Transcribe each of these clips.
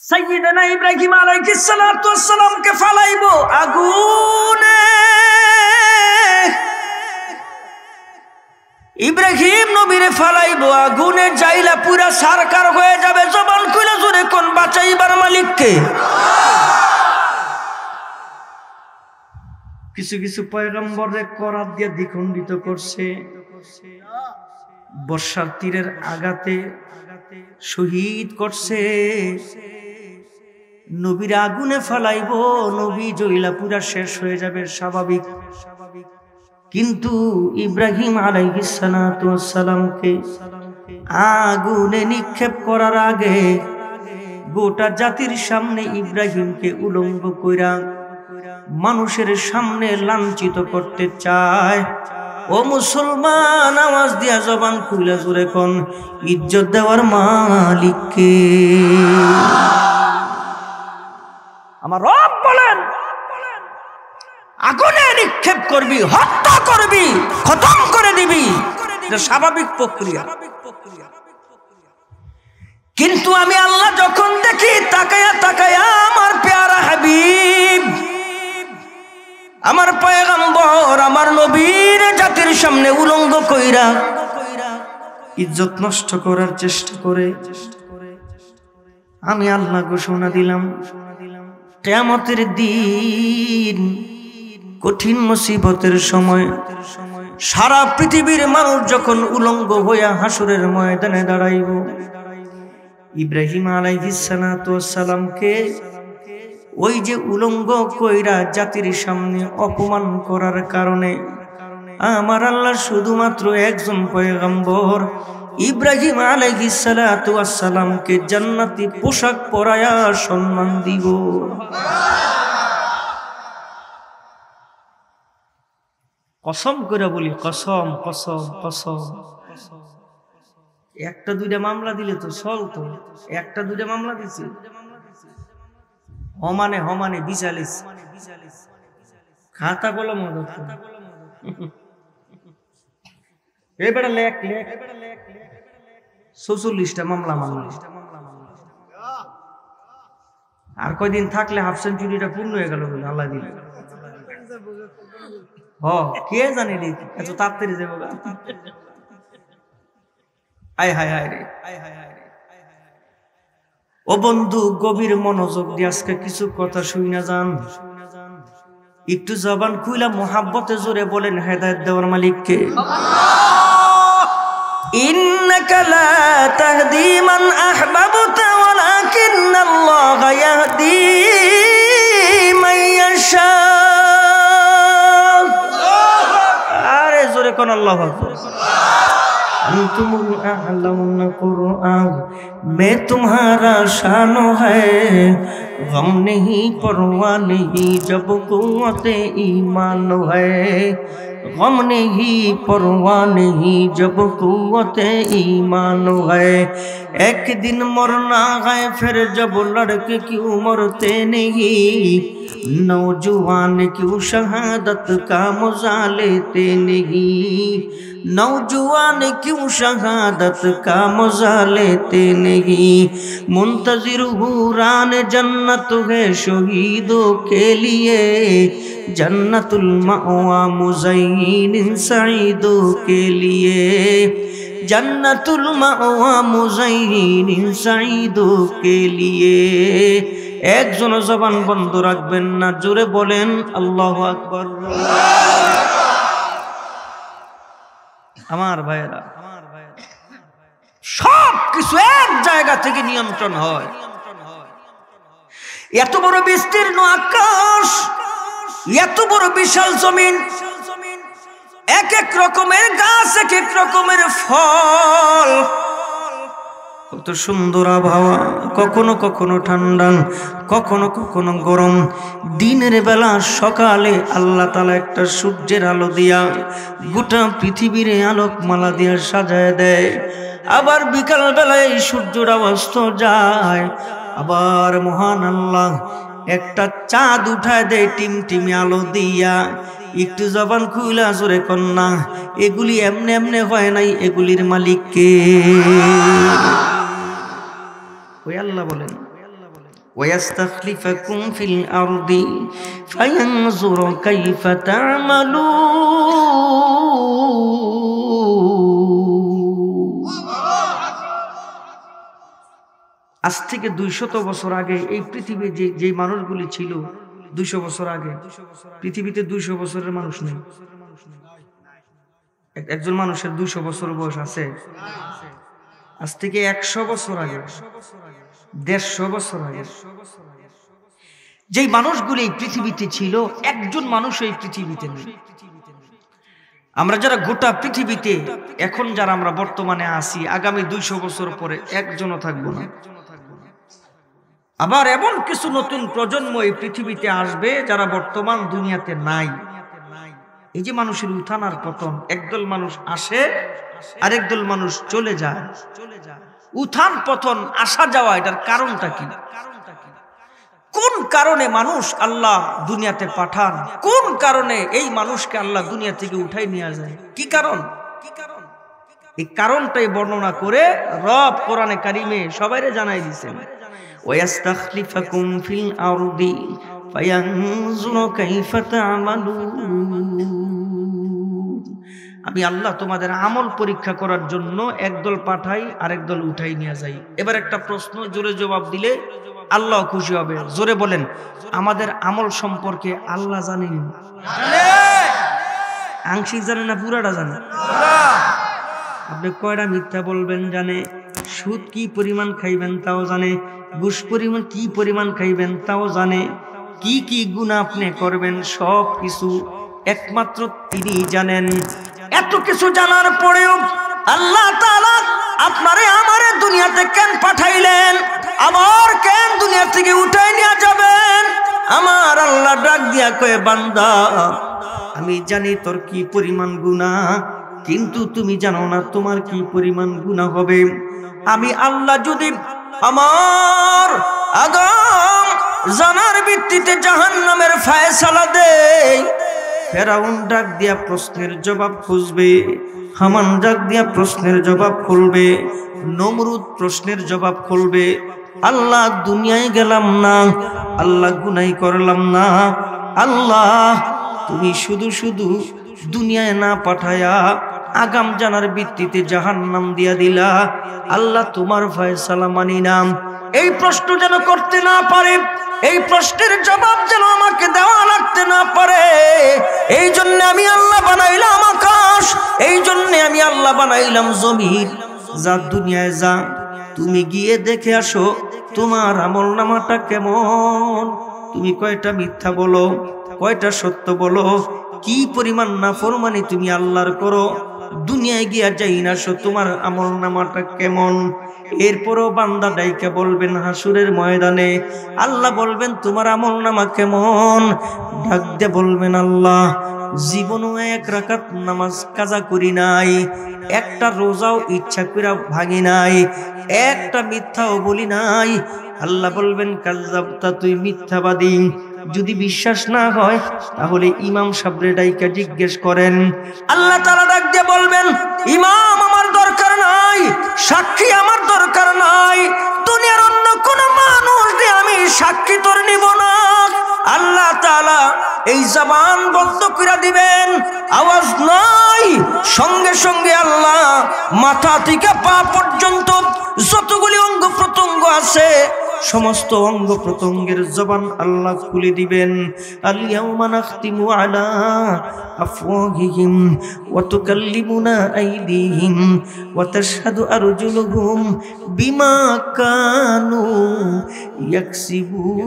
সাইয়্যিদানা ইব্রাহিম আলাইহিস সালাতু ওয়াস সালামকে ফালাইবো আগুনে। ইব্রাহিম নবীরে ফালাইবো আগুনে, জাইলা পুরা সারকার হয়ে যাবে। জবান খুলে জোরে কোন বাঁচাইবার মালিককে। কিছু কিছু পয়গম্বরে করাত দিয়ে দ্বিখণ্ডিত করছে, বর্ষার তীরের আঘাতে শহীদ করছে। নবীর আগুনে ফালাইবো, নবী জইলা পুরা শেষ হয়ে যাবে, স্বাভাবিক। কিন্তু ইব্রাহিম আলাইহিস সালাতু ওয়াস সালামকে আগুনে নিক্ষেপ করার আগে গোটা জাতির সামনে ইব্রাহিমকে উলঙ্গ কইরা মানুষের সামনে লাঞ্ছিত করতে চায়। ও মুসলমান, আওয়াজ দিয়া জবান খুলে জোরে কোন ইজ্জত দেওয়ার মালিককে। আমার রব বলেন, আগুনে নিক্ষেপ করবি, হত্যা করবি, খতম করে দিবি, এটা স্বাভাবিক প্রক্রিয়া। কিন্তু আমি আল্লাহ যখন দেখি তাকায়া তাকায়া আমার পেয়ারা হাবিব, আমার পয়গম্বর, আমার নবীর জাতির সামনে উলঙ্গ কইরা ইজ্জত নষ্ট করার চেষ্টা করে, আমি আল্লাহ ঘোষণা দিলাম কিয়ামতের দিন, কঠিন মুসিবতের সময় সারা পৃথিবীর মানুষ যখন উলঙ্গ হইয়া হাসরের ময়দানে দাঁড়াইব, ইব্রাহিম আলাইহিস সালাতু ওয়াস সালামকে ওই যে উলঙ্গ কইরা জাতির সামনে অপমান করার কারণে আমার আল্লাহ শুধুমাত্র একজন পয়গম্বর ইব্রাহিম আলাইহিস সালাতু ওয়াস সালামকে জান্নাতি পোশাক পরায়া সম্মান দিব। কসম করে বলি, কসম কসম কসম। একটা দুইটা মামলা দিলে তো চলতো, একটা দুইটা মামলা দিছে হমানে হমানে ৪২ খাতা কলম এবারে লেখ লেখ ৪৪টা মামলা মামলা। আর কয়দিন থাকলে হাফ সেঞ্চুরিটা পূর্ণ হয়ে গেল বলে আল্লাহ দিল। কে জানে রে এত তাড়াতাড়ি যাবো। আয় হায় হায় রে, ও বন্ধু, গভীর মনোযোগ দিয়ে আজকে কিছু কথা শুইনা যান। একটু জবান খুইলা মোহাব্বতে জোরে বলেন হেদায়েত দেওয়ার মালিককে। ইন্নাকা লা তাহদি মান আহবাবতা ওয়ালাকিন্নাল্লাহা ইয়াহদি মান ইয়াশা। আরে জোরে কোন আল্লাহু আকবার। कुरान में तुम्हारा शान है, गम नहीं परवाह नहीं जब कुव्वते ईमान है, गम नहीं परवाह नहीं जब कुव्वते ईमान है। एक दिन मरना है फिर जब लड़के क्यों मरते नहीं, नौजवान क्यों शहादत का मजा लेते नहीं, नौजवान क्यों शहादत का मजा लेते नहीं। मुंतजिर हुरान जन्नत है शहीदों के लिए, जन्नतुल मअवा मुज़य्यिन सईदों के लिए, जन्नतुल मअवा मुज़य्यिन सईदों के लिए। একজন জবান বন্ধ রাখবেন না, জোরে বলেন আল্লাহু আকবার। আমার ভাইরা, সব কিছু এক জায়গা থেকে নিয়ন্ত্রণ হয়। এত বড় বিস্তীর্ণ আকাশ, এত বড় বিশাল জমিন, এক এক রকমের গাছ, এক এক রকমের ফল, কত সুন্দর আবহাওয়া, কখনো কখনো ঠান্ডা, কখনো কখনো গরম। দিনের বেলা সকালে আল্লাহ তাআলা একটা সূর্যের আলো দিয়া গোটা পৃথিবীর আলোকমালা দিয়া সাজায় দেয়। আবার বিকাল বেলায় সূর্যটা অস্ত যায়, আবার মহান আল্লাহ একটা চাঁদ উঠায় দেয় টিমটিমি আলো দিয়া। একটু জবান খুইলা জোরে কন্যা, এগুলি এমনে এমনে হয় নাই, এগুলির মালিক কে? ওই আল্লাহ বলেন ويستخلفكم في الأرض فينظر كيف تعملون আজ থেকে 200 বছর আগে এই পৃথিবী যে মানুষগুলি ছিল 200 বছর আগে পৃথিবীতে 200 বছরের মানুষ নেই একজন মানুষের 200 বছর বয়স আছে আজ থেকে 100 বছর আগে 150 বছর আগে যেই মানুষগুলি এই পৃথিবীতে ছিল একজন মানুষ এই পৃথিবীতে নেই আমরা যারা গোটা পৃথিবীতে এখন যারা আমরা বর্তমানে আছি আগামী 200 বছর পরে একজনও থাকবো না আবার এমন কিছু নতুন প্রজন্ম এই পৃথিবীতে আসবে যারা বর্তমান দুনিয়াতে নাই এই যে মানুষের উত্থান আর পতন একদল মানুষ আসে আরেকদল মানুষ চলে যায় উত্থান পতন আসা যাওয়া এটার কারণটা কি কোন কারণে মানুষ আল্লাহ দুনিয়াতে পাঠান কোন কারণে এই মানুষকে আল্লাহ দুনিয়া থেকে উঠাই নিয়ে যায় কি কারণ এই কারণটাই বর্ণনা করে রব কোরআনে কারিমে সবাইরে জানাই দিয়েছেন ওয়াস্তাখলিফাকুম ফিল আরদি ফায়ানজুরু কাইফা তা'মালুন আমি আল্লাহ তোমাদের আমল পরীক্ষা করার জন্য একদল পাঠাই আরেকদল উঠাই নিয়ে যাই এবার একটা প্রশ্ন জোরে জবাব দিলে আল্লাহ খুশি হবে জোরে বলেন আমাদের আমল সম্পর্কে আল্লাহ জানেন আংশিক জানে না পুরাটা জানে আপনি কয়টা মিথ্যা বলবেন জানে সুদ কি পরিমাণ খাইবেন তাও জানে ঘুষ পরিমাণ কি পরিমাণ খাইবেন তাও জানে কি কি গুনাহ আপনি করবেন সব কিছু একমাত্র তিনি জানেন এত কিছু জানার পরেও আল্লাহ তাআলা আপনারে আমারে দুনিয়াতে কেন পাঠাইলেন আমার কেন দুনিয়া থেকে উঠাই নিয়ে যাবেন আমার আল্লাহ ডাক দিয়া কয় বান্দা আমি জানি তোর কি পরিমাণ গুনাহ কিন্তু তুমি জানো না তোমার কি পরিমাণ গুনাহ হবে আমি আল্লাহ যদি আমার আগাম জানার ভিত্তিতে জাহান্নামের ফয়সালা দেই ফেরাউন ডাক দিয়া প্রশ্নের জবাব খুঁজবে হামান ডাক দিয়া প্রশ্নের জবাব খুলবে নমরুদ প্রশ্নের জবাব খুলবে আল্লাহ দুনিয়ায় গেলাম না আল্লাহ গুনাহ করলাম না আল্লাহ তুমি শুধু শুধু দুনিয়ায় না পাঠায়া আগাম জানার ভিত্তিতে জাহান্নাম দিয়া দিলা আল্লাহ তোমার ফয়সালা মানি না এই প্রশ্ন যেন করতে না পারে এই প্রশ্নের জবাব যেন আমাকে দেওয়া লাগতে না পারে এই জন্য আমি আল্লাহ বানাইলাম আকাশ এই জন্য আমি আল্লাহ বানাইলাম জমিন যা দুনিয়ায় যা তুমি গিয়ে দেখে আসো তোমার আমলনামাটা কেমন তুমি কয়টা মিথ্যা বলো কয়টা সত্য বলো কি পরিমাণ নাফরমানি তুমি আল্লাহর করো দুনিয়ায় গিয়া যাই না সো তোমার আমলনামাটা কেমন এরপরও বান্দা ডাইকা বলবেন হাসুরের ময়দানে আল্লাহ বলবেন তোমার আমলনামা কেমন ডাক দিয়ে বলবেন আল্লাহ জীবনও এক রাকাত নামাজ কাজা করি নাই একটা রোজাও ইচ্ছা করে ভাঙি নাই একটা মিথ্যাও বলি নাই আল্লাহ বলবেন কাযযাবতা তুই মিথ্যাবাদী যদি বিশ্বাস না হয় তাহলে ইমাম সাহেবরে ডাইকা জিজ্ঞেস করেন আল্লাহ তাআলা ডাক দিয়ে বলবেন ইমাম আমার দরকার নাই সাক্ষী আমার দরকার নাই দুনিয়ার অন্য কোন মানুষ দিয়ে আমি সাক্ষী তোর নিব না আল্লাহ তাআলা এই জবান বন্ধ করে দিবেন আওয়াজ নাই সঙ্গে সঙ্গে আল্লাহ মাথা থেকে পা পর্যন্ত যতগুলি অঙ্গ প্রত্যঙ্গ আছে সমস্ত অঙ্গ প্রত্যঙ্গের জবান আল্লাহ খুলে দিবেন আল ইয়াউমা নাখতিমু আলা আফওয়াহিহিম ওয়া তুকাল্লিমুনা আইদিহিম ওয়া তাশহাদু আরজুলুহুম বিমা কানু ইয়াকসিবুন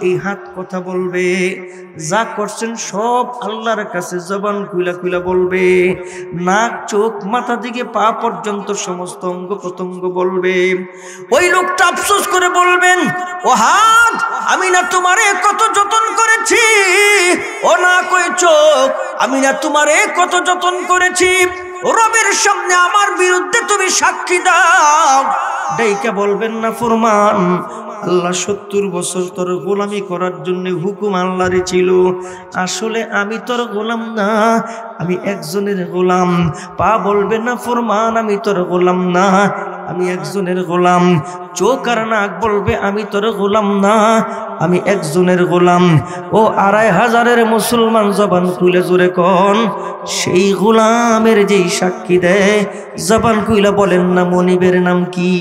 এই হাত কথা বলবে যা করছেন সব আল্লাহর কাছে জবান খুলা খুলা বলবে নাক চোখ মাথা থেকে পা পর্যন্ত সমস্ত অঙ্গ প্রত্যঙ্গ বলবে ওই লোকটা আফসোস করে বলবেন ও হাত আমি না তোমারে কত যতন করেছি ও না কই চোখ আমি না তোমারে কত যতন করেছি রবের সামনে আমার বিরুদ্ধে তুমি সাক্ষী দাও, ডাইকা বলবেন না ফরমান আল্লাহ 70 বছর তোর গোলামি করার জন্য হুকুম আল্লাহর ছিল, আসলে আমি তোর গোলাম না, আমি একজনের গোলাম। পা বলবে না ফরমান আমি তোর গোলাম না, আমি একজনের গোলাম। চোখ আর নাক বলবে আমি তোর গোলাম না, আমি একজনের গোলাম। ও 2500 মুসলমান জবান খুলে জোরে কোন সেই গোলামের যেই সাক্ষী দেয়, জবান খুলে বলেন না মনিবের নাম কি?